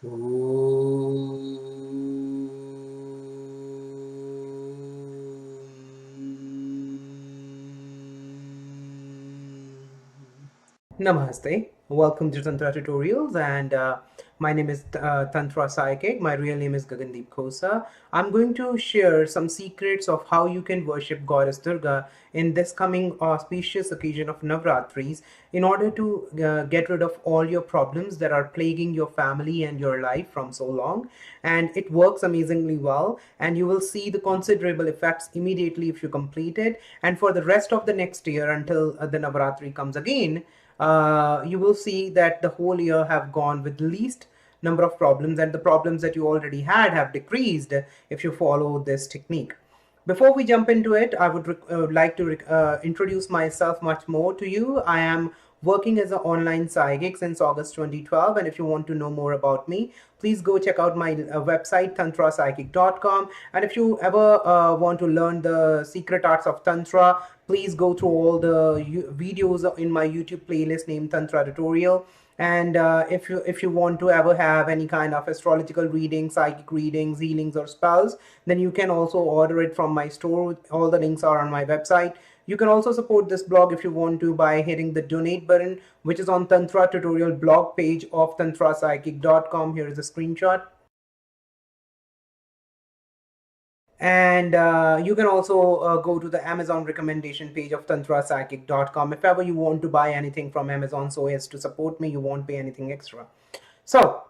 Namaste. Welcome to Tantra Tutorials, and my name is Tantra Psychic. My real name is Gagandeep Khosa. I'm going to share some secrets of how you can worship Goddess Durga in this coming auspicious occasion of Navratris in order to get rid of all your problems that are plaguing your family and your life from so long. And it works amazingly well, and you will see the considerable effects immediately if you complete it. And for the rest of the next year until the Navaratri comes again, you will see that the whole year have gone with least number of problems, and the problems that you already had have decreased if you follow this technique. Before we jump into it, I would like to introduce myself much more to you. I am working as an online psychic since August 2012, and if you want to know more about me, please go check out my website tantrapsychic.com. And if you ever want to learn the secret arts of Tantra, please go through all the videos in my YouTube playlist named Tantra Tutorial. And if you want to ever have any kind of astrological readings, psychic readings, healings, or spells, then you can also order it from my store. All the links are on my website. You can also support this blog if you want to by hitting the donate button, which is on Tantra Tutorial blog page of tantrapsychic.com. Here is a screenshot. And you can also go to the Amazon recommendation page of tantrapsychic.com if ever you want to buy anything from Amazon so as to support me. You won't pay anything extra. So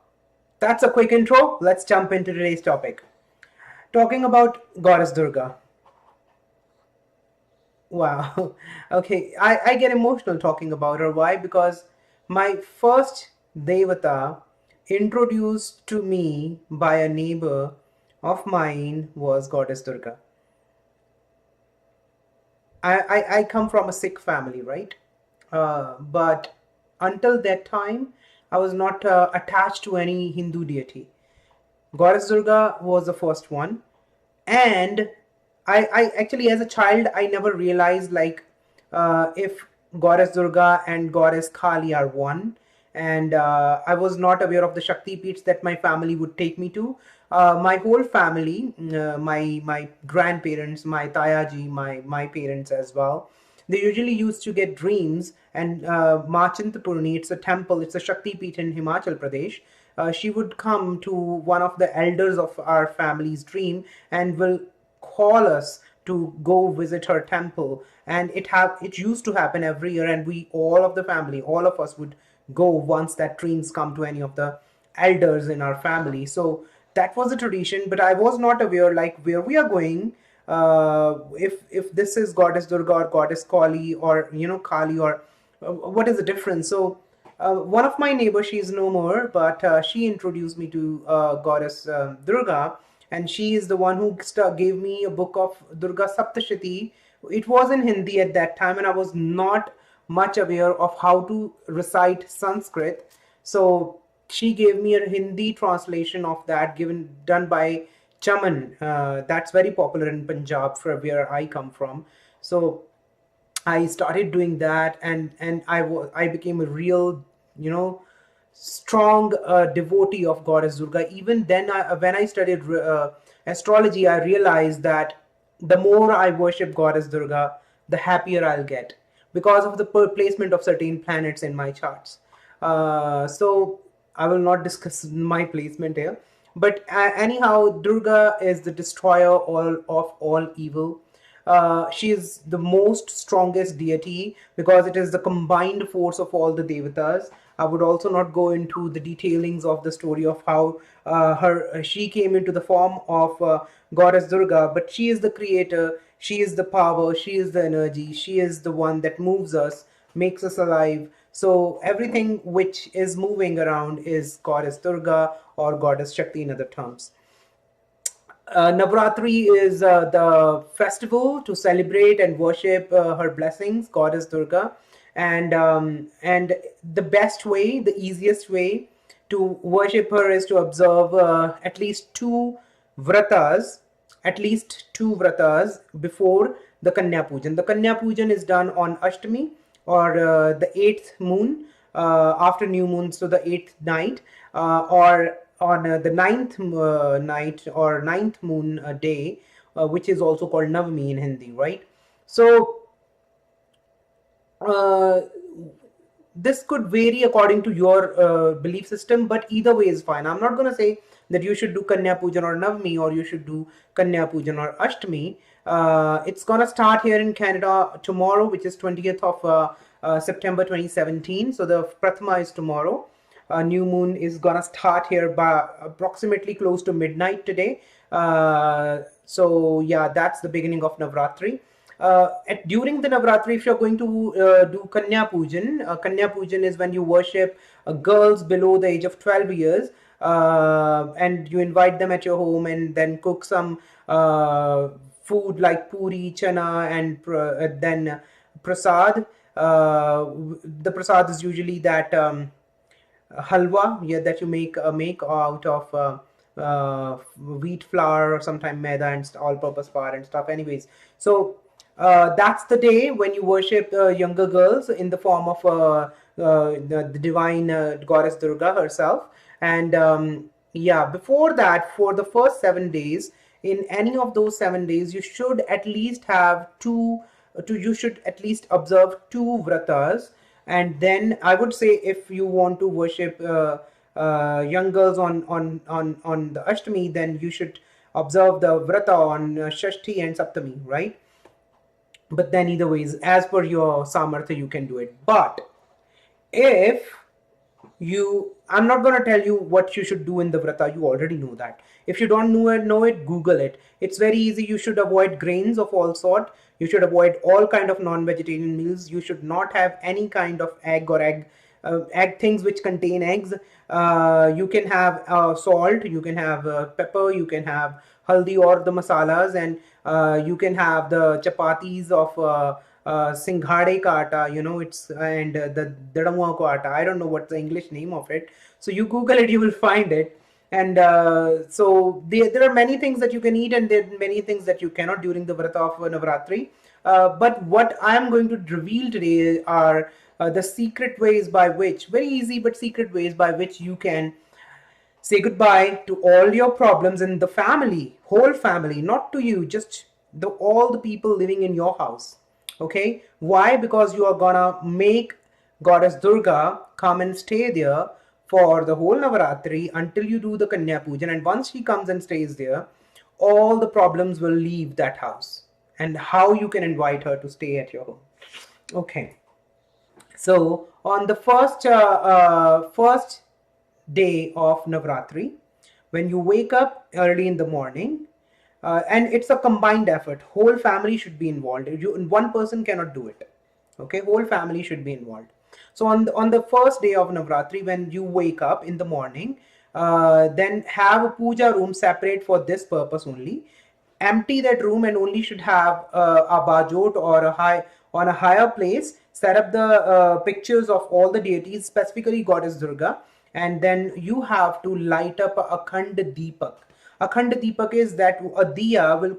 that's a quick intro. Let's jump into today's topic. Talking about Goddess Durga. Wow. Okay, I get emotional talking about her. Why? Because my first Devata introduced to me by a neighbor of mine was Goddess Durga. I come from a Sikh family, right? But until that time, I was not attached to any Hindu deity. Goddess Durga was the first one. And I actually, as a child, I never realized like if Goddess Durga and Goddess Kali are one. And I was not aware of the Shakti Peeths that my family would take me to. My whole family, my grandparents, my Tayaji, my parents as well, they usually used to get dreams. And Machintapurni, it's a temple, it's a Shakti Peeth in Himachal Pradesh. She would come to one of the elders of our family's dream and will call us to go visit her temple. And it used to happen every year, and we, all of the family, all of us would go once that dreams come to any of the elders in our family. So that was a tradition, but I was not aware like where we are going. If this is Goddess Durga or Goddess Kali, or Kali, or what is the difference? So one of my neighbors, she is no more, but she introduced me to Goddess Durga, and she is the one who gave me a book of Durga Saptashati. It was in Hindi at that time, and I was not much aware of how to recite Sanskrit. So she gave me a Hindi translation of that, done by Chaman. That's very popular in Punjab, from where I come from. So I started doing that, and I became a real, strong devotee of Goddess Durga. Even then, when I studied astrology, I realized that the more I worship Goddess Durga, the happier I'll get because of the placement of certain planets in my charts. So I will not discuss my placement here. But anyhow, Durga is the destroyer of all evil. She is the most strongest deity because it is the combined force of all the devatas. I would also not go into the detailings of the story of how she came into the form of Goddess Durga, but she is the creator, she is the power, she is the energy, she is the one that moves us, makes us alive. So everything which is moving around is Goddess Durga or Goddess Shakti in other terms. Navratri is the festival to celebrate and worship her blessings, Goddess Durga, and the best way, the easiest way to worship her is to observe at least two vratas before the Kanya Pujan. The Kanya Pujan is done on Ashtami, or the 8th moon, after new moon, so the 8th night, or on the ninth night or ninth moon day, which is also called Navami in Hindi, right? So uh, this could vary according to your belief system, but either way is fine. I'm not going to say that you should do Kanya Pujan or Navami, or you should do Kanya Pujan or Ashtami. It's going to start here in Canada tomorrow, which is 20th of September 2017. So the Prathama is tomorrow. New moon is going to start here by approximately close to midnight today. So yeah, that's the beginning of Navratri. During the Navratri, if you're going to do Kanya Pujan is when you worship girls below the age of 12 years, and you invite them at your home and then cook some food like puri, chana, and then prasad. The prasad is usually that halwa, yeah, that you make out of wheat flour or sometimes maida and all-purpose flour and stuff. Anyways, so that's the day when you worship younger girls in the form of the divine goddess Durga herself. And yeah, before that, for the first 7 days, in any of those 7 days, you should at least have you should at least observe two vratas. And then I would say, if you want to worship young girls on the Ashtami, then you should observe the vrata on Shashti and Saptami, right? But then either ways, as per your samartha, you can do it. But if I'm not going to tell you what you should do in the vrata. You already know that. If you don't know it, Google it. It's very easy. You should avoid grains of all sort. You should avoid all kind of non-vegetarian meals. You should not have any kind of egg things which contain eggs. You can have salt, you can have pepper, you can have haldi or the masalas, and you can have the chapatis of singhade ka atta, it's and the dadamua ko atta. I don't know what's the English name of it. So you Google it, you will find it. And so there are many things that you can eat, and there are many things that you cannot during the Vrata of Navratri. But what I am going to reveal today are the secret ways by which, very easy but secret ways by which you can say goodbye to all your problems in the family, whole family, not to you, just all the people living in your house. Okay? Why? Because you are gonna make Goddess Durga come and stay there for the whole Navaratri until you do the Kanya Pujan. And once she comes and stays there, all the problems will leave that house. And how you can invite her to stay at your home. Okay. So on the first day of Navratri, when you wake up early in the morning, and it's a combined effort, whole family should be involved. One person cannot do it. Okay, whole family should be involved. So on the first day of Navratri, when you wake up in the morning, then have a puja room separate for this purpose only. Empty that room and only should have a bajot or on a higher place. Set up the pictures of all the deities, specifically Goddess Durga, and then you have to light up a Akhand Deepak. Akhand Deepak is that a diya will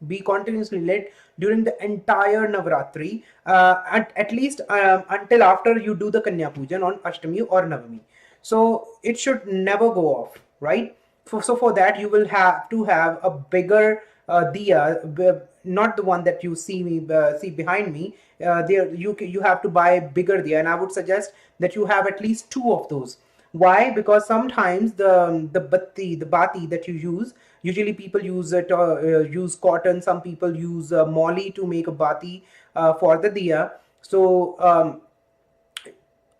be continuously lit during the entire Navratri, at least until after you do the Kanya Pujan on Ashtami or Navami. So it should never go off, right? So for that, you will have to have a bigger diya, not the one that you see behind me. There you have to buy bigger diya, and I would suggest that you have at least two of those. Why? Because sometimes the bati that you use, usually people use use cotton. Some people use molly to make a bati for the diya. So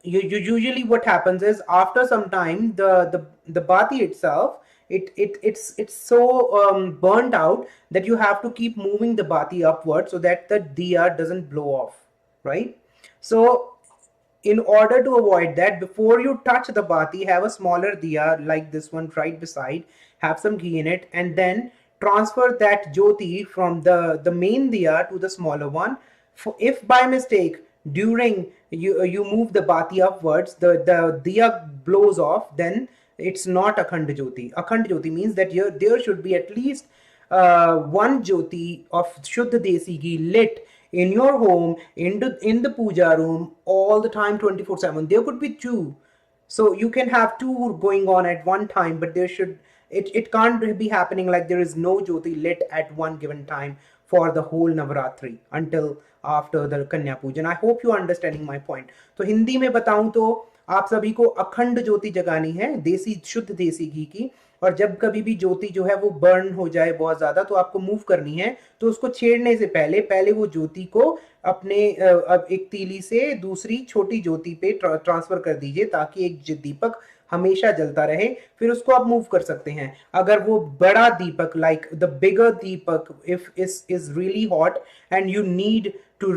usually what happens is, after some time, the bati itself, it's so burnt out that you have to keep moving the bati upward so that the diya doesn't blow off, right? So in order to avoid that, before you touch the bati, have a smaller diya like this one right beside, have some ghee in it, and then transfer that jyoti from the main diya to the smaller one. If by mistake during you move the bati upwards, the diya blows off, then it's not Akhand Jyoti. Akhand Jyoti means that there should be at least one Jyoti of Shuddha Desi Ghee lit in your home, in the puja room, all the time, 24/7. There could be two. So you can have two going on at one time, but it can't be happening like there is no jyoti lit at one given time for the whole Navaratri until after the Kanya Pujan. I hope you are understanding my point. तो हिंदी में बताऊं तो आप सभी को अखंड ज्योति जगानी है, देसी शुद्ध देसी घी की। और जब कभी भी ज्योति जो है वो बर्न हो जाए बहुत ज्यादा, तो आपको मूव करनी है, तो उसको छेड़ने से पहले पहले वो ज्योति को अपने एक तीली से दूसरी छोटी ज्योति पे ट्रांसफर कर दीजिए, ताकि एक दीपक हमेशा जलता रहे। फिर उसको आप मूव कर सकते हैं। अगर वो बड़ा deepak, like the bigger deepak, if is really hot and you need to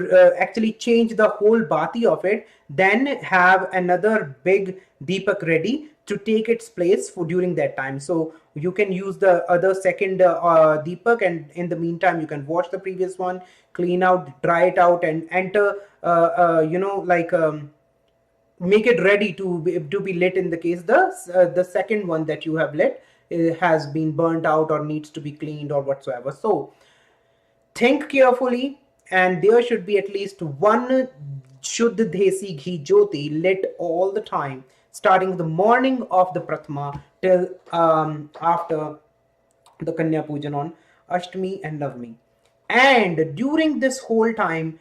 actually change the whole bati of it, then have another big deepak ready to take its place for during that time. So you can use the other second deepak, and in the meantime you can wash the previous one, clean out, dry it out, and enter make it ready to be lit in the case the second one that you have lit has been burnt out or needs to be cleaned or whatsoever. So think carefully, and there should be at least one Shuddh Desi Ghee Jyoti lit all the time, starting the morning of the Prathama till after the Kanya Pujan on Ashtami and Navami. And during this whole time,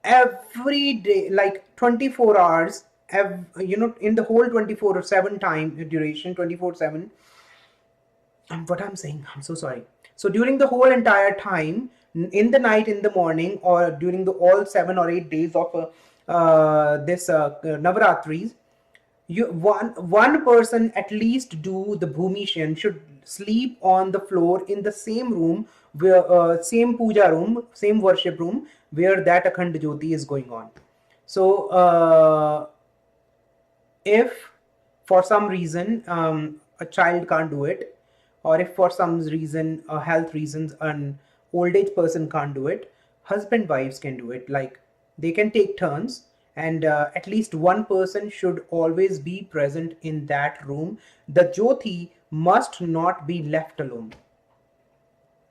every day, like 24 hours, in the whole 24/7 time duration, 24/7, what I'm saying, I'm so sorry. So during the whole entire time, in the night, in the morning, or during the all 7 or 8 days of this Navaratris, one person at least do the Bhumishan, should sleep on the floor in the same room, where same puja room, same worship room where that Akhand Jyoti is going on. So if for some reason a child can't do it, or if for some reason, health reasons, an old age person can't do it, husband wives can do it. Like, they can take turns, and at least one person should always be present in that room. The jyoti must not be left alone,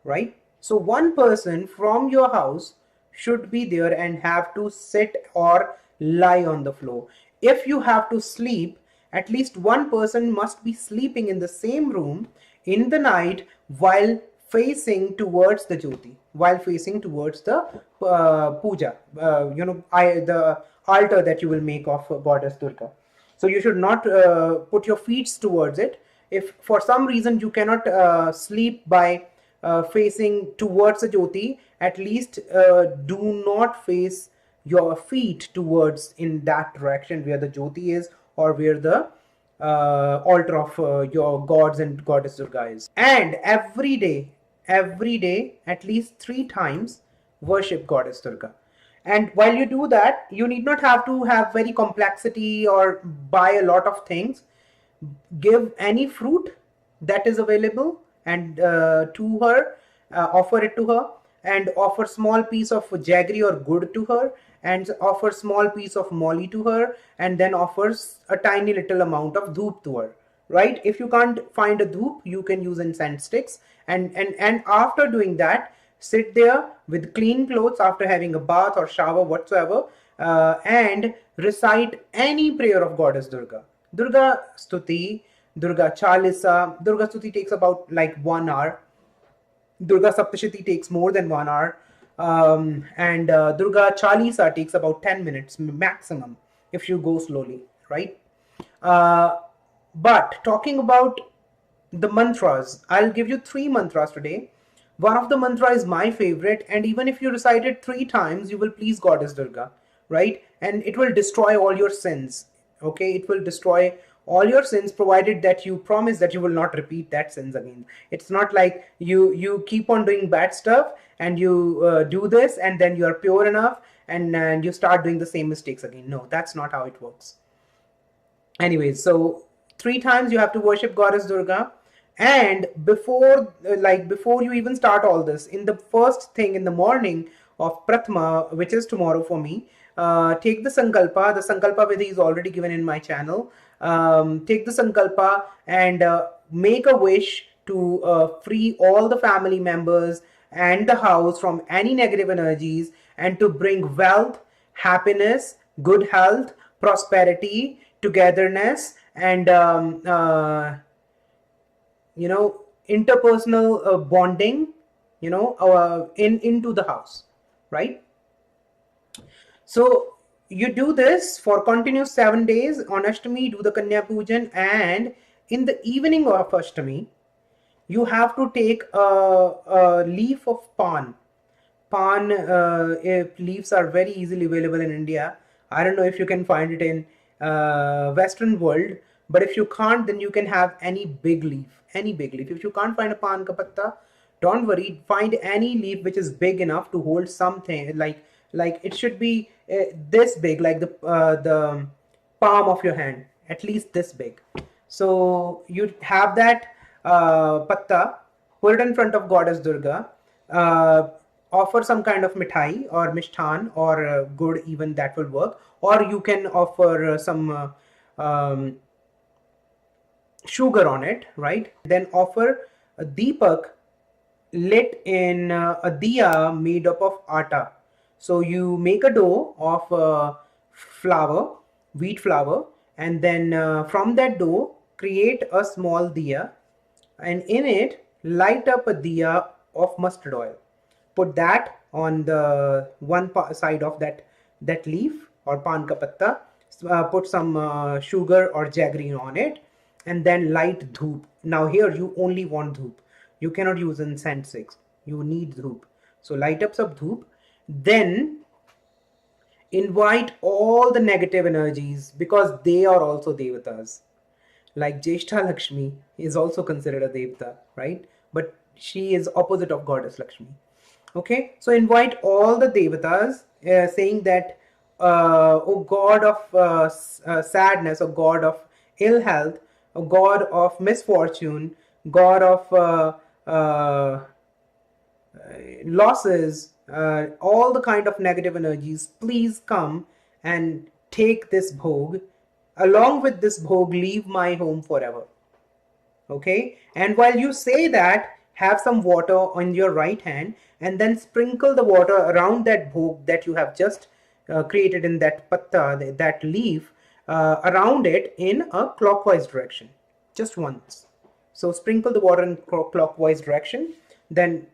right? So one person from your house should be there and have to sit or lie on the floor. If you have to sleep, at least one person must be sleeping in the same room in the night, while facing towards the jyoti, while facing towards the puja, the altar that you will make of goddess Durga. So you should not put your feet towards it. If for some reason you cannot sleep by facing towards the jyoti, at least do not face your feet towards in that direction where the jyoti is, or where the altar of your gods and goddess Durga is. And every day, at least 3 times, worship goddess Durga. And while you do that, you need not have to have very complexity or buy a lot of things. Give any fruit that is available and to her, offer it to her, and offer small piece of jaggery or good to her, and offer small piece of molly to her, and then offers a tiny little amount of dhoop to her, right? If you can't find a dhoop, you can use incense sticks, and after doing that, sit there with clean clothes after having a bath or shower whatsoever, and recite any prayer of goddess Durga. Durga Stuti, Durga Chalisa. Durga Stuti takes about like 1 hour. Durga Saptashiti takes more than 1 hour. And Durga Chalisa takes about 10 minutes maximum if you go slowly, right? But talking about the mantras, I'll give you 3 mantras today. One of the mantra is my favorite, and even if you recite it 3 times, you will please goddess Durga, right? And it will destroy all your sins. Okay, it will destroy all your sins, provided that you promise that you will not repeat that sins again. It's not like you keep on doing bad stuff and you do this and then you are pure enough and you start doing the same mistakes again. No, that's not how it works. Anyways, so 3 times you have to worship goddess Durga. And before you even start all this, in the first thing in the morning of Prathama, which is tomorrow for me, take the Sankalpa. The Sankalpa Vidhi is already given in my channel. Take the Sankalpa and make a wish to free all the family members and the house from any negative energies, and to bring wealth, happiness, good health, prosperity, togetherness, and interpersonal bonding, into the house, right? So you do this for continuous 7 days. On Ashtami, do the Kanya Pujan, and in the evening of Ashtami, you have to take a leaf of pan. Leaves are very easily available in India. I don't know if you can find it in Western world, but if you can't, then you can have any big leaf. Any big leaf. If you can't find a pan ka patta, don't worry. Find any leaf which is big enough to hold something, like it should be this big, like the palm of your hand, at least this big. So you have that patta, put it in front of Goddess Durga, uh, offer some kind of mithai or mishthan or good, even that will work, or you can offer some sugar on it, right? Then offer a deepak lit in a diya made up of atta. So you make a dough of flour, wheat flour, and then from that dough create a small diya, and in it light up a diya of mustard oil. Put that on the one side of that leaf or pan ka patta. Put some sugar or jaggery on it, and then light dhoop. Now here you only want dhoop. You cannot use incense sticks. You need dhoop. So light up some dhoop. Then invite all the negative energies, because they are also devatas. Like Jeshta Lakshmi is also considered a devata, right? But she is opposite of Goddess Lakshmi. Okay, so invite all the devatas, saying that, oh God of sadness, or God of ill health, or God of misfortune, God of losses, all the kind of negative energies, please come and take this bhog. Along with this bhog, leave my home forever. Okay, and while you say that, have some water on your right hand, and then sprinkle the water around that bhog that you have just created in that patta, that leaf, around it in a clockwise direction, just once. So sprinkle the water in clockwise direction, then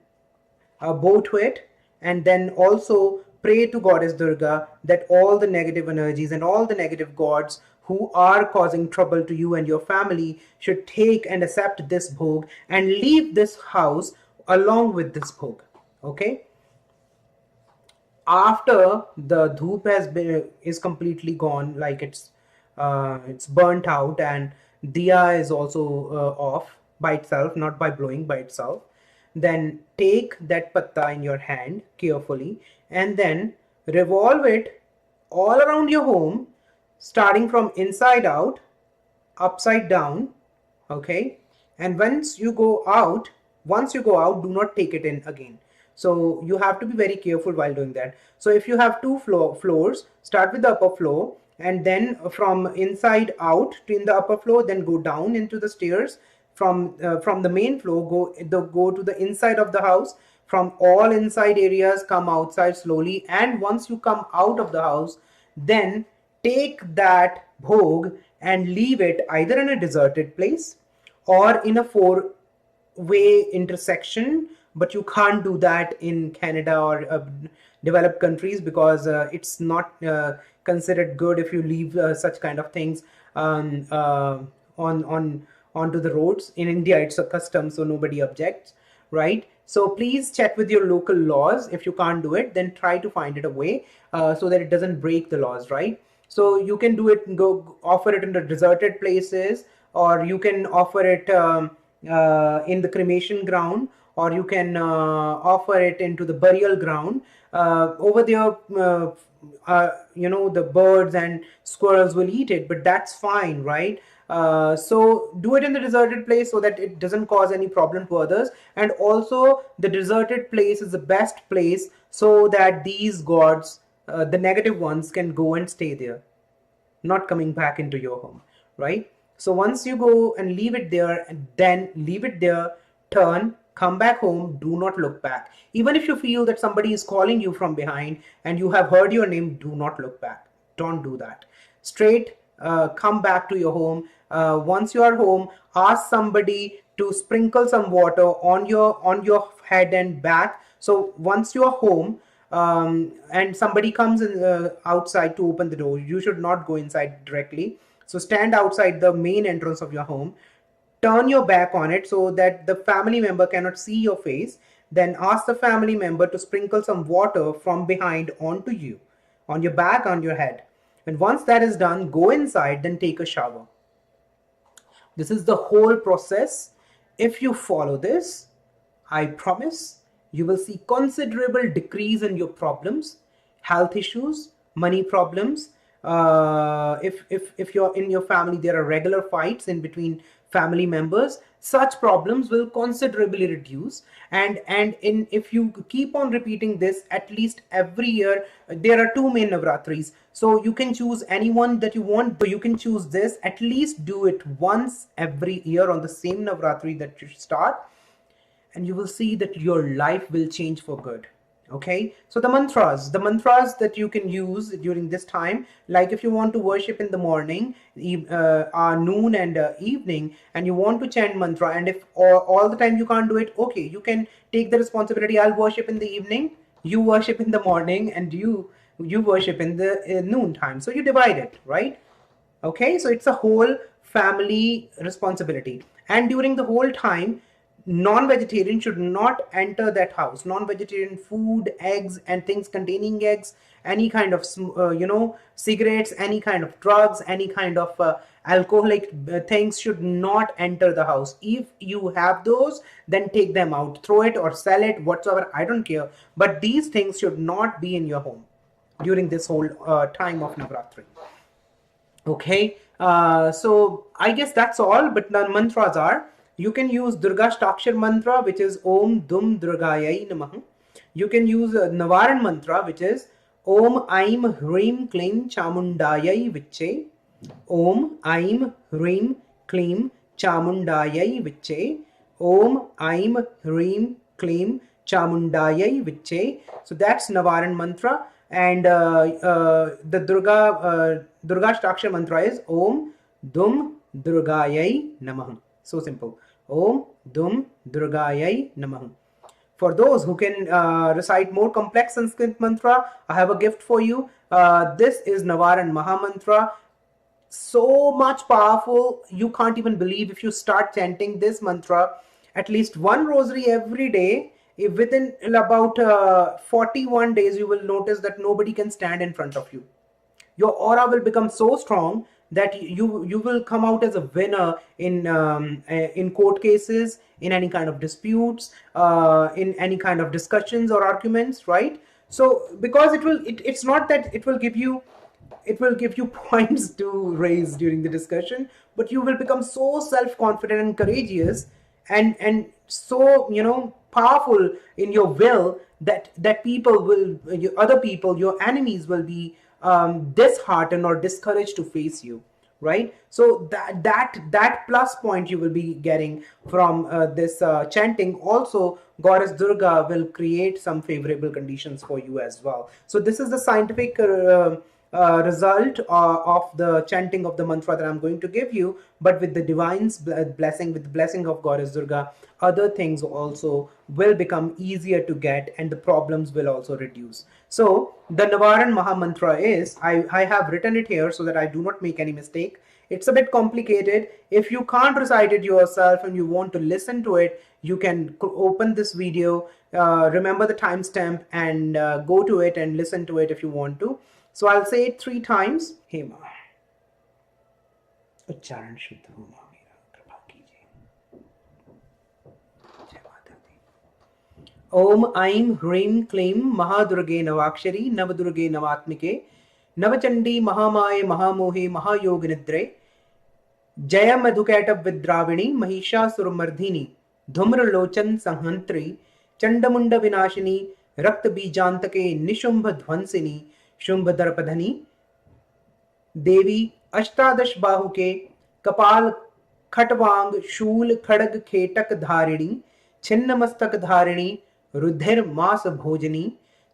bow to it, and then also pray to Goddess Durga that all the negative energies and all the negative gods who are causing trouble to you and your family should take and accept this bhog and leave this house along with this bhog. Okay, after the dhoop is completely gone, like it's burnt out, and diya is also off by itself, not by blowing, by itself, then take that patta in your hand carefully, and then revolve it all around your home, starting from inside out, upside down. Okay, and once you go out, do not take it in again. So you have to be very careful while doing that. So if you have two floors, start with the upper floor, and then from inside out to in the upper floor, then go down into the stairs. From the main floor, go to the inside of the house. From all inside areas, come outside slowly, and once you come out of the house, then take that bhog and leave it either in a deserted place or in a four-way intersection. But you can't do that in Canada or developed countries, because it's not considered good if you leave such kind of things on onto the roads. In India, it's a custom, so nobody objects, right? So please check with your local laws. If you can't do it, then try to find it a way so that it doesn't break the laws, right? So you can do it, go offer it in the deserted places, or you can offer it in the cremation ground, or you can offer it into the burial ground. Over there, the birds and squirrels will eat it, but that's fine, right? So do it in the deserted place so that it doesn't cause any problem to others. And also the deserted place is the best place so that these gods, the negative ones, can go and stay there, not coming back into your home, right? So once you go and leave it there, and then leave it there, turn, come back home, do not look back. Even if you feel that somebody is calling you from behind and you have heard your name, do not look back. Don't do that. Straight come back to your home. Once you are home, ask somebody to sprinkle some water on your head and back. So once you are home, and somebody comes in, outside to open the door, you should not go inside directly. So stand outside the main entrance of your home, turn your back on it so that the family member cannot see your face. Then ask the family member to sprinkle some water from behind onto you, on your back, on your head. And once that is done, go inside, then take a shower. This is the whole process. If you follow this, I promise you will see considerable decrease in your problems, health issues, money problems. If you're in your family, there are regular fights in between family members, such problems will considerably reduce. And if you keep on repeating this at least every year, there are two main Navratris, so you can choose anyone that you want. So you can choose this, at least do it once every year on the same Navratri that you start, and you will see that your life will change for good. Okay, so the mantras that you can use during this time, like if you want to worship in the morning, noon and evening, and you want to chant mantra, and if all the time you can't do it, okay, you can take the responsibility. I'll worship in the evening, you worship in the morning, and you worship in the noon time. So you divide it, right? Okay, so it's a whole family responsibility. And during the whole time, non-vegetarian should not enter that house. Non-vegetarian food, eggs and things containing eggs, any kind of cigarettes, any kind of drugs, any kind of alcoholic things should not enter the house. If you have those, then take them out, throw it or sell it, whatsoever, I don't care, but these things should not be in your home during this whole time of Navratri. Okay, so I guess that's all, but the mantras are, you can use durgashtakshar mantra, which is Om Dum Durgayai Namah. You can use Navaran Mantra, which is Om Aim Hrim Klim Chamundayai Viche. Om Aim Hrim Klim Chamundayai Viche. Om Aim Hrim Klim Chamundayai Viche. So that's Navaran Mantra. And the Durgashtakshar mantra is Om Dum Durgayai Namah. So simple. Om Dum Durgayai Namah. For those who can recite more complex Sanskrit mantra, I have a gift for you. This is Navaran Mahamantra. So much powerful, you can't even believe. If you start chanting this mantra, at least one rosary every day, within about 41 days, you will notice that nobody can stand in front of you. Your aura will become so strong that you will come out as a winner in court cases, in any kind of disputes, in any kind of discussions or arguments, right? So because it's not that it will give you points to raise during the discussion, but you will become so self-confident and courageous and so powerful in your will that people will, other people, your enemies will be disheartened or discouraged to face you, right? So that plus point you will be getting from this chanting. Also, Goddess Durga will create some favorable conditions for you as well. So this is the scientific result of the chanting of the mantra that I'm going to give you, but with the divine's blessing, with the blessing of Goddess Durga, other things also will become easier to get and the problems will also reduce. So the Navaran Mahamantra is, I have written it here so that I do not make any mistake. It's a bit complicated. If you can't recite it yourself and you want to listen to it, you can open this video, remember the timestamp, and go to it and listen to it if you want to. So I'll say it 3 times. Hema. Uchcharan Shuddha ho maa mera, kripa kijiye. Jai Mata Di. Om Aim Hrim Klim Mahadurge Navakshari Navadurge Navatmike Navachandi Mahamaye Mahamohe Mahayoganidre Jaya Madhukata Vidravini Mahisha Surmardhini Dhumra Lochan Sanhantri Chandamunda Vinashini Rakta Bijantake Nishumbha Dhvansini Shumbha दर्पधनी देवी अष्टादश बाहु के कपाल खटवांग शूल खड़ग खेटक धारिणी छिन्न मस्तक धारिणी रुधिर मास भोजनी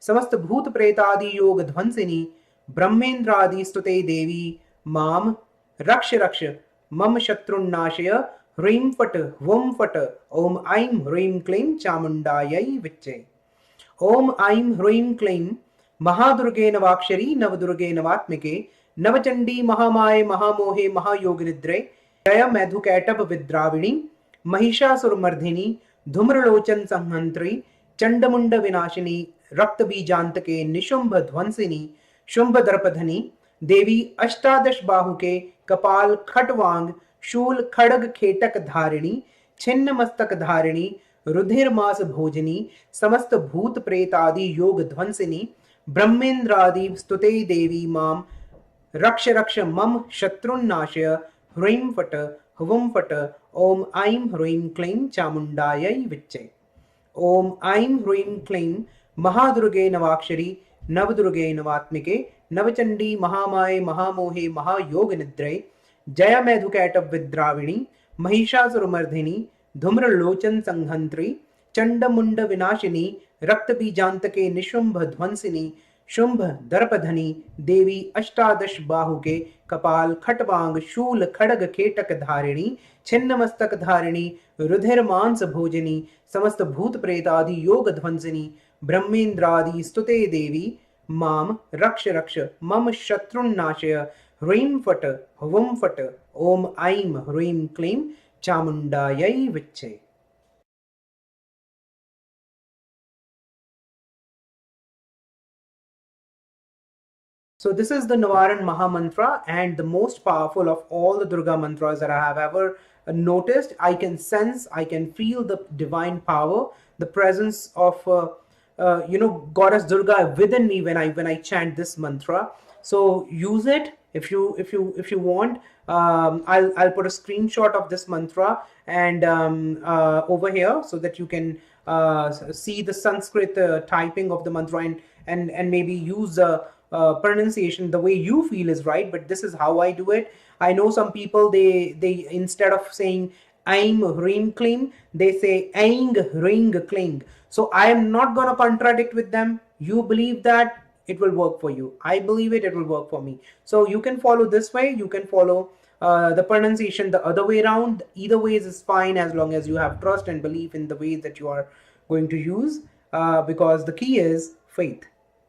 समस्त भूत प्रेतादि योग ध्वंसिनी ब्रह्मेंद्रादि स्तुते देवी माम रक्ष रक्ष मम शत्रुन्नाशय ह्रीं फट वुम फट ओम ऐं ह्रीं क्लीं चामुण्डायै विच्चे। ओम ऐं ह्रीं क्लीं महादुर्गे नवाक्षरी नवदुर्गे नवात्मिके नवचंडी महामाये महामोहे महायोगनिद्रे जय मैधुकैटभ विद्राविणी महिषासुरमर्धिनी धूम्रलोचन संहंत्री चंडमुंड विनाशिनी रक्तबीजांतके निशुंभ ध्वंसिनी शुंभ दर्पधनी देवी अष्टादश बाहुके कपाल खटवांग शूल खड़ग खेटक धारिणी छिन्न मस्तक धारिणी रुधिरमास भोजनी समस्त भूत प्रेतादि योग ध्वंसिनी ब्रह्मेन्द्रादि स्तुते देवी माम रक्ष रक्ष मम शत्रुन्नाशय ह्रीं फट हुवं फट ओम ऐं ह्रीं क्लीं चामुण्डायै विच्चे। ओम ऐं ह्रीं क्लीं महादुर्गे नवाक्षरी नवदुर्गे नवात्मिके नवचंडी महामाये महामोहे महायोगनिद्रे जय मैधुकैटभ विद्राविणी महिषासुरमर्धिनी धूम्रलोचन संहंत्री चंडमुंड विनाशिनी रक्तबीजांतके निशुंभ ध्वंसिनी शुंभ दर्पधनी देवी अष्टादश बाहुके कपाल खटवांग शूल खड़ग खेटक धारिणी छिन्न मस्तक धारिणी रुधिर मांस भोजनी समस्त भूत प्रेतादि योग ध्वंसिनी ब्रह्मेन्द्रादि स्तुते देवी माम रक्ष रक्ष मम शत्रुन्नाशय ह्रीं फट हुवं फट ओम ऐं ह्रीं क्लीं चामुण्डायै विच्चे। So this is the Navaran Mahamantra, and the most powerful of all the Durga mantras that I have ever noticed. I can sense, I can feel the divine power, the presence of Goddess Durga within me when I chant this mantra. So use it if you want. I'll put a screenshot of this mantra and over here so that you can see the Sanskrit typing of the mantra and maybe use the pronunciation the way you feel is right. But this is how I do it. I know some people, they instead of saying Aim ring cling, they say Aing ring cling. So I am not going to contradict with them. You believe that, it will work for you. I believe it, it will work for me. So you can follow this way, you can follow the pronunciation the other way around. Either ways is fine, as long as you have trust and belief in the way that you are going to use, because the key is faith.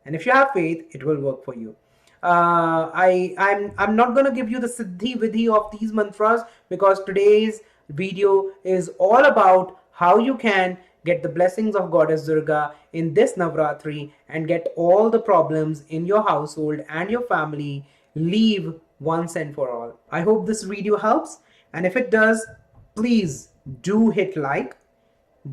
And if you have faith, it will work for you. I'm not going to give you the siddhi vidhi of these mantras, because today's video is all about how you can get the blessings of Goddess Durga in this Navratri and get all the problems in your household and your family leave once and for all. I hope this video helps, and if it does, please do hit like,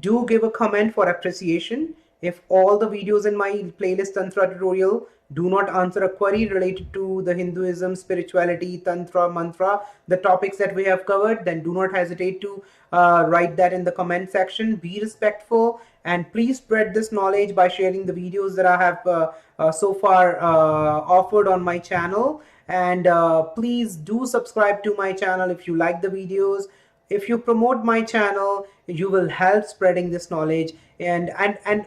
do give a comment for appreciation. If all the videos in my playlist Tantra tutorial do not answer a query related to the Hinduism, spirituality, Tantra, Mantra, the topics that we have covered, then do not hesitate to write that in the comment section. Be respectful, and please spread this knowledge by sharing the videos that I have so far offered on my channel. And please do subscribe to my channel if you like the videos. If you promote my channel, you will help spreading this knowledge, and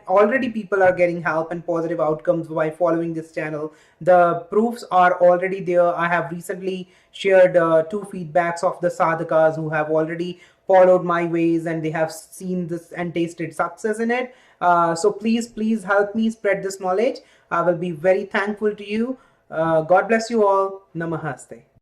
already people are getting help and positive outcomes by following this channel. The proofs are already there. I have recently shared 2 feedbacks of the sadhakas who have already followed my ways, and they have seen this and tasted success in it. So please help me spread this knowledge. I will be very thankful to you. God bless you all. Namaste.